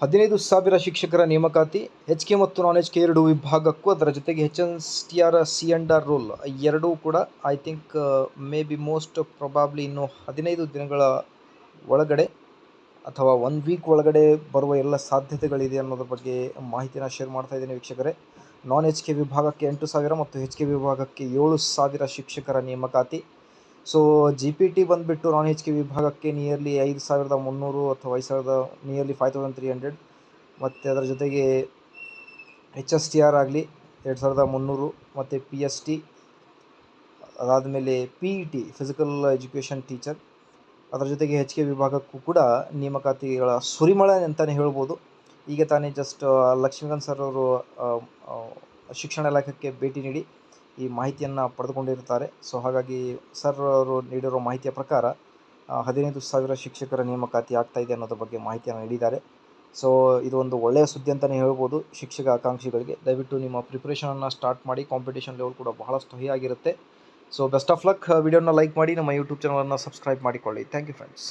15,000 ಶಿಕ್ಷಕರ ನೇಮಕಾತಿ HK ಮತ್ತು ನಾನ್ HK ಎರಡೂ ವಿಭಾಗಕ್ಕೂ, ಅದರ ಜೊತೆಗೆ HNTR C&R ರೋಲ್ ಎರಡೂ ಕೂಡ I think may be most probably ಇನ್ನು 15 ದಿನಗಳ ಒಳಗಡೆ ಅಥವಾ 1 ವೀಕ್ ಒಳಗಡೆ ಬರುವ ಎಲ್ಲ ಸಾಧ್ಯತೆಗಳಿದೆ ಅನ್ನೋದ್ರ ಬಗ್ಗೆ ಮಾಹಿತಿನ ಶೇರ್ ಮಾಡ್ತಾ ಇದ್ದೀನಿ ವೀಕ್ಷಕರೇ. ನಾನ್ HK ವಿಭಾಗಕ್ಕೆ 8,000 ಮತ್ತು HK ವಿಭಾಗಕ್ಕೆ 7,000 ಶಿಕ್ಷಕರ ನೇಮಕಾತಿ. ಸೊ GPT ಬಂದುಬಿಟ್ಟು ನಾನ್ HK ವಿಭಾಗಕ್ಕೆ ನಿಯರ್ಲಿ 5,300 ಅಥವಾ 5,000 ನಿಯರ್ಲಿ 5,300, ಮತ್ತು ಅದರ ಜೊತೆಗೆ HSTR ಆಗಲಿ 2,300, ಮತ್ತು PST, ಅದಾದಮೇಲೆ PET ಫಿಸಿಕಲ್ ಎಜುಕೇಷನ್ ಟೀಚರ್, ಅದರ ಜೊತೆಗೆ HK ವಿಭಾಗಕ್ಕೂ ಕೂಡ ನೇಮಕಾತಿಗಳ ಸುರಿಮಳೆ ಅಂತಲೇ ಹೇಳ್ಬೋದು. ಈಗ ತಾನೇ ಜಸ್ಟ್ ಲಕ್ಷ್ಮೀಕಾಂತ್ ಸರ್ ಅವರು ಶಿಕ್ಷಣ ಇಲಾಖೆಗೆ ಭೇಟಿ ನೀಡಿ ಈ ಮಾಹಿತಿಯನ್ನು ಪಡೆದುಕೊಂಡಿರ್ತಾರೆ. ಸೊ ಹಾಗಾಗಿ ಸರ್ ಅವರು ನೀಡಿರೋ ಮಾಹಿತಿಯ ಪ್ರಕಾರ 15,000 ಶಿಕ್ಷಕರ ನೇಮಕಾತಿ ಆಗ್ತಾಯಿದೆ ಅನ್ನೋದ್ರ ಬಗ್ಗೆ ಮಾಹಿತಿಯನ್ನು ನೀಡಿದ್ದಾರೆ. ಸೊ ಇದು ಒಂದು ಒಳ್ಳೆಯ ಸುದ್ದಿ ಅಂತಲೇ ಹೇಳ್ಬೋದು ಶಿಕ್ಷಕ ಆಕಾಂಕ್ಷಿಗಳಿಗೆ. ದಯವಿಟ್ಟು ನಿಮ್ಮ ಪ್ರಿಪ್ರೇಷನನ್ನು ಸ್ಟಾರ್ಟ್ ಮಾಡಿ, ಕಾಂಪಿಟೇಷನ್ ಲೆವೆಲ್ ಕೂಡ ಬಹಳಷ್ಟು ಹೈ ಆಗಿರುತ್ತೆ. So best of luck. ವಿಡಿಯೋನ ಲೈಕ್ ಮಾಡಿ, ನಮ್ಮ ಯೂಟ್ಯೂಬ್ ಚಾನಲನ್ನು ಸಬ್ಸ್ಕ್ರೈಬ್ ಮಾಡಿಕೊಳ್ಳಿ. Thank you friends.